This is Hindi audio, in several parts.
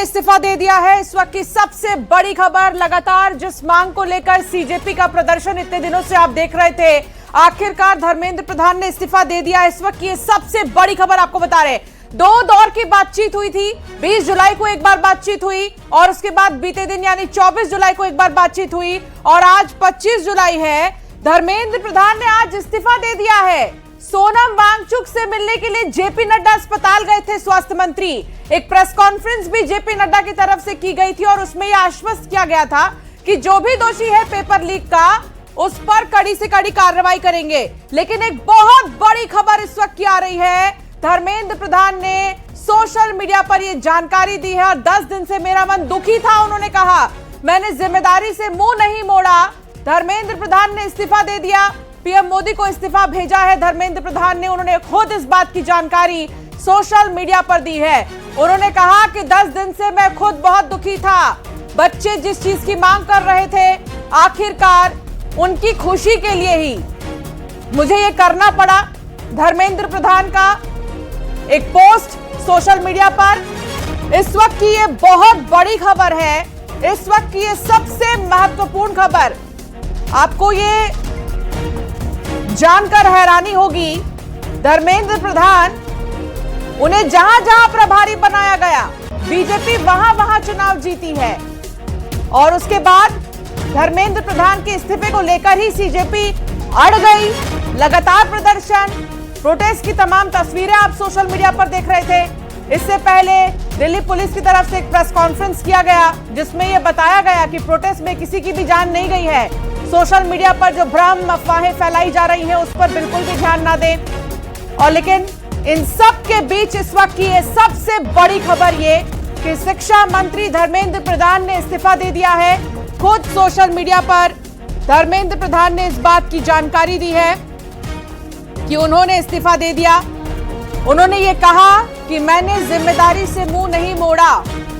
इस्तीफा दे दिया है। इस वक्त की सबसे बड़ी खबर, लगातार जिस मांग को लेकर सीजेपी का प्रदर्शन इतने दिनों से आप देख रहे थे, आखिरकार धर्मेंद्र प्रधान ने इस्तीफा दे दिया। इस वक्त की सबसे बड़ी खबर आपको बता रहे, 2 दौर की बातचीत हुई थी। 20 जुलाई को एक बार बातचीत हुई और उसके बाद बीते दिन यानी 24 जुलाई को एक बार बातचीत हुई और आज 25 जुलाई है। धर्मेंद्र प्रधान ने आज इस्तीफा दे दिया है। सोनम वांगचुक से मिलने के लिए जेपी नड्डा अस्पताल गए थे स्वास्थ्य मंत्री। एक प्रेस कॉन्फ्रेंस भी जेपी नड्डा की तरफ से की गई थी और उसमें यह आश्वस्त किया गया था कि जो भी दोषी है पेपर लीक का, उस पर कड़ी से कड़ी कार्रवाई करेंगे। लेकिन एक बहुत बड़ी खबर इस वक्त की आ रही है। धर्मेंद्र प्रधान ने सोशल मीडिया पर यह जानकारी दी है और 10 दिन से मेरा मन दुखी था। उन्होंने कहा, मैंने जिम्मेदारी से मुंह नहीं मोड़ा। धर्मेंद्र प्रधान ने इस्तीफा दे दिया। पीएम मोदी को इस्तीफा भेजा है धर्मेंद्र प्रधान ने। उन्होंने खुद इस बात की जानकारी सोशल मीडिया पर दी है। उन्होंने कहा कि 10 दिन से मैं खुद बहुत दुखी था। बच्चे जिस चीज की मांग कर रहे थे, आखिरकार उनकी खुशी के लिए ही मुझे ये करना पड़ा। धर्मेंद्र प्रधान का एक पोस्ट सोशल मीडिया पर। इस वक्त की ये बहुत बड़ी खबर है। इस वक्त की ये सबसे महत्वपूर्ण खबर। आपको ये जानकर हैरानी होगी, धर्मेंद्र प्रधान, उन्हें जहां जहां प्रभारी बनाया गया, बीजेपी वहां वहां चुनाव जीती है। और उसके बाद धर्मेंद्र प्रधान के इस्तीफे को लेकर ही सीजेपी अड़ गई। लगातार प्रदर्शन, प्रोटेस्ट की तमाम तस्वीरें आप सोशल मीडिया पर देख रहे थे। इससे पहले दिल्ली पुलिस की तरफ से एक प्रेस कॉन्फ्रेंस किया गया जिसमें यह बताया गया कि प्रोटेस्ट में किसी की भी जान नहीं गई है। सोशल मीडिया पर जो भ्रम अफवाहें फैलाई जा रही हैं उस पर बिल्कुल भी ध्यान ना दें। और लेकिन इन सब के बीच इस वक्त की ये सबसे बड़ी खबर ये कि शिक्षा मंत्री धर्मेंद्र प्रधान ने इस्तीफा दे दिया है। खुद सोशल मीडिया पर धर्मेंद्र प्रधान ने इस बात की जानकारी दी है कि उन्होंने इस्तीफा दे दिया। उन्होंने ये कहा कि मैंने जिम्मेदारी से मुंह नहीं मोड़ा।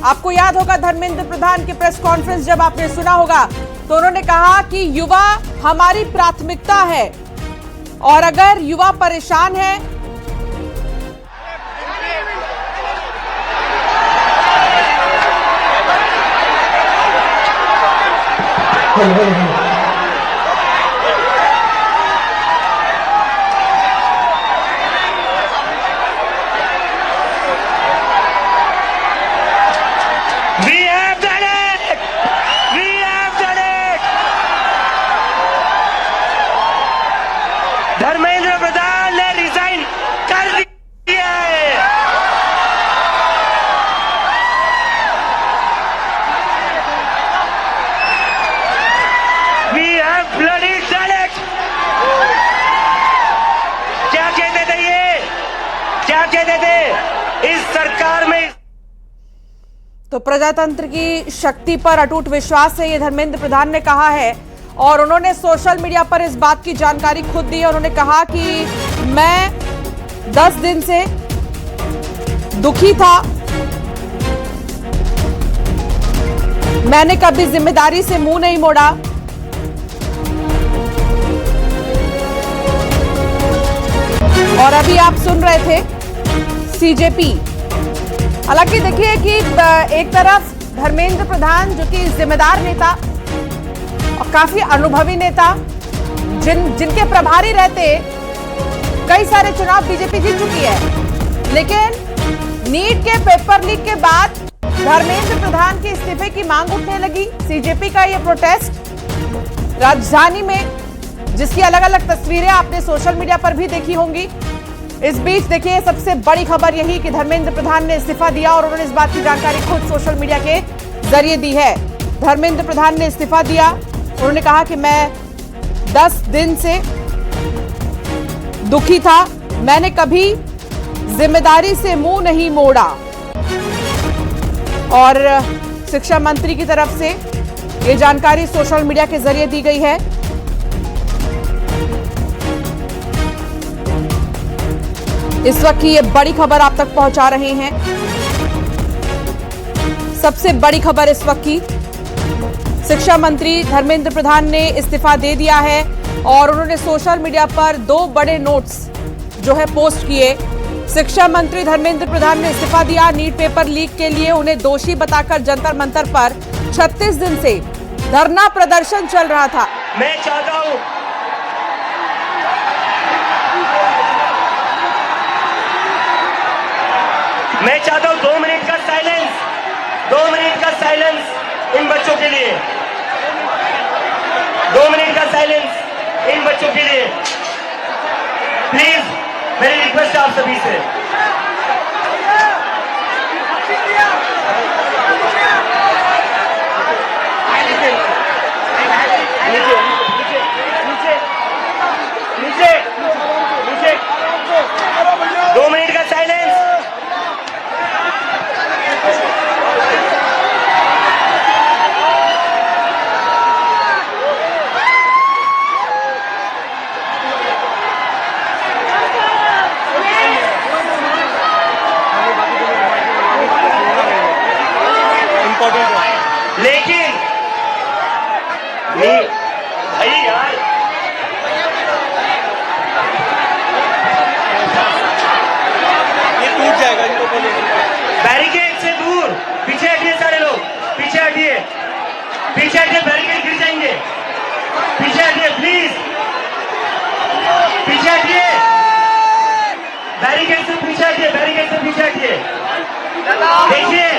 आपको याद होगा धर्मेंद्र प्रधान की प्रेस कॉन्फ्रेंस जब आपने सुना होगा तो उन्होंने कहा कि युवा हमारी प्राथमिकता है और अगर युवा परेशान है धर्मेंद्र प्रधान ने रिजाइन कर दिया है। We have bloody done it। क्या कहते थे ये, क्या कहते थे इस सरकार में? तो प्रजातंत्र की शक्ति पर अटूट विश्वास है, ये धर्मेंद्र प्रधान ने कहा है। और उन्होंने सोशल मीडिया पर इस बात की जानकारी खुद दी। उन्होंने कहा कि मैं 10 दिन से दुखी था। मैंने कभी जिम्मेदारी से मुंह नहीं मोड़ा। और अभी आप सुन रहे थे सीजेपी। हालांकि देखिए कि एक तरफ धर्मेंद्र प्रधान जो कि जिम्मेदार नेता और काफी अनुभवी नेता, जिनके प्रभारी रहते कई सारे चुनाव बीजेपी जीत चुकी है, लेकिन नीट के पेपर लीक के बाद धर्मेंद्र प्रधान के इस्तीफे की मांग उठने लगी। सीजेपी का ये प्रोटेस्ट राजधानी में, जिसकी अलग अलग तस्वीरें आपने सोशल मीडिया पर भी देखी होंगी। इस बीच देखिए सबसे बड़ी खबर यही कि धर्मेंद्र प्रधान ने इस्तीफा दिया और उन्होंने इस बात की जानकारी खुद सोशल मीडिया के जरिए दी है। धर्मेंद्र प्रधान ने इस्तीफा दिया। उन्होंने कहा कि मैं 10 दिन से दुखी था। मैंने कभी जिम्मेदारी से मुंह नहीं मोड़ा। और शिक्षा मंत्री की तरफ से ये जानकारी सोशल मीडिया के जरिए दी गई है। इस वक्त की ये बड़ी खबर आप तक पहुंचा रहे हैं। सबसे बड़ी खबर इस वक्त की, शिक्षा मंत्री धर्मेंद्र प्रधान ने इस्तीफा दे दिया है और उन्होंने सोशल मीडिया पर 2 बड़े नोट्स जो है पोस्ट किए। शिक्षा मंत्री धर्मेंद्र प्रधान ने इस्तीफा दिया। नीट पेपर लीक के लिए उन्हें दोषी बताकर जंतर मंतर पर 36 दिन से धरना प्रदर्शन चल रहा था। मैं चाहता हूं मैं चाहता हूं 2 मिनट का साइलेंस, 2 मिनट का साइलेंस इन बच्चों के लिए, 2 मिनट का साइलेंस इन बच्चों के लिए प्लीज। मेरी रिक्वेस्ट है आप सभी से। नीचे 2 मिनट का साइलेंस। लेकिन नहीं भाई यार, ये टूट जाएगा इनको पहले। बैरिकेड से दूर पीछे हटिए, सारे लोग पीछे हटिए, पीछे हटिए, बैरिकेड गिर जाएंगे। पीछे हटिए प्लीज, पीछे हटिए, बैरिकेड से पीछे हटिए, बैरिकेड से पीछे हटिए। देखिए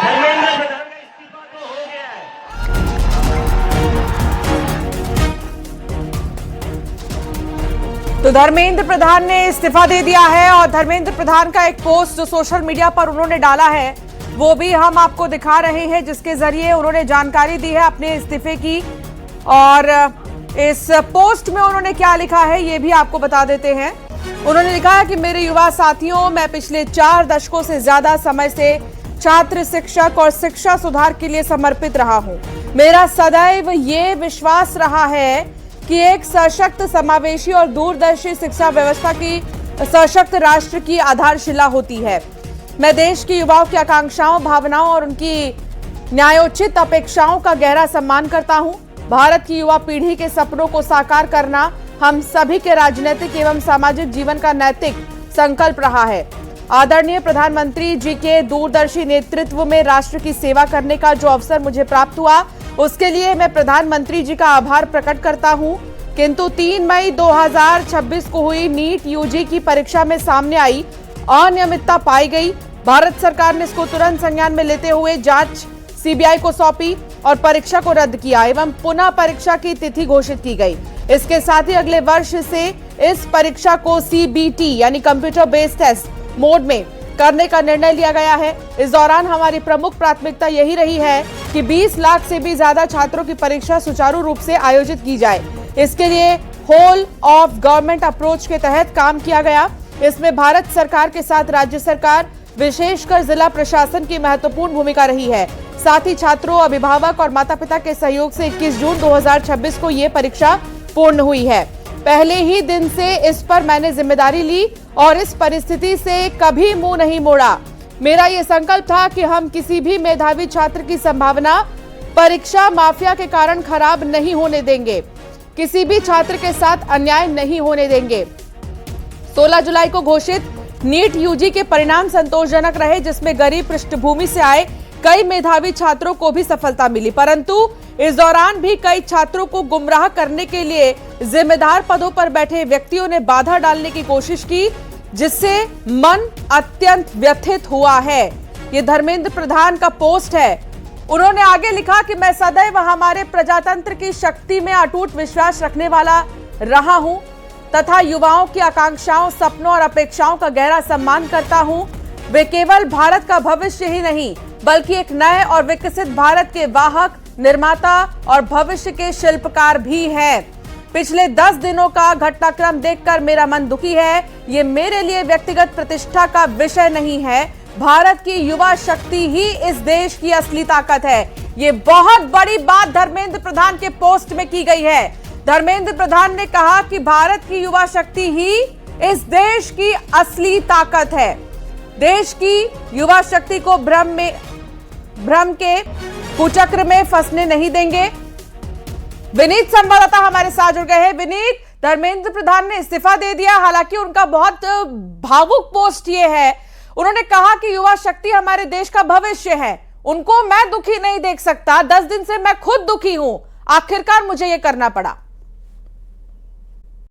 धर्मेंद्र प्रधान का इस्तीफा तो हो गया है। तो धर्मेंद्र प्रधान ने इस्तीफा दे दिया है और धर्मेंद्र प्रधान का एक पोस्ट जो सोशल मीडिया पर उन्होंने डाला है वो भी हम आपको दिखा रहे हैं, जिसके जरिए उन्होंने जानकारी दी है अपने इस्तीफे की। और इस पोस्ट में उन्होंने क्या लिखा है ये भी आपको बता देते हैं। उन्होंने लिखा है कि मेरे युवा साथियों, मैं पिछले 4 दशकों से ज्यादा समय से छात्र, शिक्षक और शिक्षा सुधार के लिए समर्पित रहा हूं। मेरा सदैव ये विश्वास रहा है कि एक सशक्त, समावेशी और दूरदर्शी शिक्षा व्यवस्था की सशक्त राष्ट्र की आधारशिला होती है। मैं देश के युवाओं की आकांक्षाओं, भावनाओं और उनकी न्यायोचित अपेक्षाओं का गहरा सम्मान करता हूं। भारत की युवा पीढ़ी के सपनों को साकार करना हम सभी के राजनीतिक एवं सामाजिक जीवन का नैतिक संकल्प रहा है। आदरणीय प्रधानमंत्री जी के दूरदर्शी नेतृत्व में राष्ट्र की सेवा करने का जो अवसर मुझे प्राप्त हुआ, उसके लिए मैं प्रधानमंत्री जी का आभार प्रकट करता हूं। किंतु 3 मई 2026 को हुई नीट यूजी की परीक्षा में सामने आई अनियमितता पाई गई। भारत सरकार ने इसको तुरंत संज्ञान में लेते हुए जांच सीबीआई को सौंपी और परीक्षा को रद्द किया एवं पुनः परीक्षा की तिथि घोषित की गई। इसके साथ ही अगले वर्ष से इस परीक्षा को सीबीटी यानी कंप्यूटर बेस्ड टेस्ट मोड में करने का निर्णय लिया गया है। इस दौरान हमारी प्रमुख प्राथमिकता यही रही है कि 20 लाख से भी ज्यादा छात्रों की परीक्षा सुचारू रूप से आयोजित की जाए। इसके लिए होल ऑफ गवर्नमेंट अप्रोच के तहत काम किया गया। इसमें भारत सरकार के साथ राज्य सरकार, विशेषकर जिला प्रशासन की महत्वपूर्ण भूमिका रही है। साथ ही छात्रों, अभिभावक और माता पिता के सहयोग से 21 जून 2026 को ये परीक्षा पूर्ण हुई है। पहले ही दिन से इस पर मैंने जिम्मेदारी ली और इस परिस्थिति से कभी मुंह नहीं मोड़ा। मेरा ये संकल्प था कि हम किसी भी मेधावी छात्र की संभावना परीक्षा माफिया के कारण खराब नहीं होने देंगे, किसी भी छात्र के साथ अन्याय नहीं होने देंगे। 16 जुलाई को घोषित नीट यूजी के परिणाम संतोषजनक रहे, जिसमें गरीब पृष्ठभूमि से आए कई मेधावी छात्रों को भी सफलता मिली, परंतु इस दौरान भी कई छात्रों को गुमराह करने के लिए जिम्मेदार पदों पर बैठे व्यक्तियों ने बाधा डालने की कोशिश की, जिससे मन अत्यंत व्यथित हुआ है। ये धर्मेंद्र प्रधान का पोस्ट है। उन्होंने आगे लिखा कि मैं सदैव हमारे प्रजातंत्र की शक्ति में अटूट विश्वास रखने वाला रहा हूं तथा युवाओं की आकांक्षाओं, सपनों और अपेक्षाओं का गहरा सम्मान करता हूं। वे केवल भारत का भविष्य ही नहीं बल्कि एक नए और विकसित भारत के वाहक, निर्माता और भविष्य के शिल्पकार भी हैं। पिछले 10 दिनों का घटनाक्रम देखकर मेरा मन दुखी है। ये मेरे लिए व्यक्तिगत प्रतिष्ठा का विषय नहीं है। भारत की युवा शक्ति ही इस देश की असली ताकत है। ये बहुत बड़ी बात धर्मेंद्र प्रधान के पोस्ट में की गई है। धर्मेंद्र प्रधान ने कहा कि भारत की युवा शक्ति ही इस देश की असली ताकत है। देश की युवा शक्ति को भ्रम के कुचक्र में फंसने नहीं देंगे। विनीत संवाददाता हमारे साथ जुड़ गए हैं। विनीत, धर्मेंद्र प्रधान ने इस्तीफा दे दिया। हालांकि उनका बहुत भावुक पोस्ट ये है, उन्होंने कहा कि युवा शक्ति हमारे देश का भविष्य है, उनको मैं दुखी नहीं देख सकता। 10 दिन से मैं खुद दुखी हूं, आखिरकार मुझे यह करना पड़ा।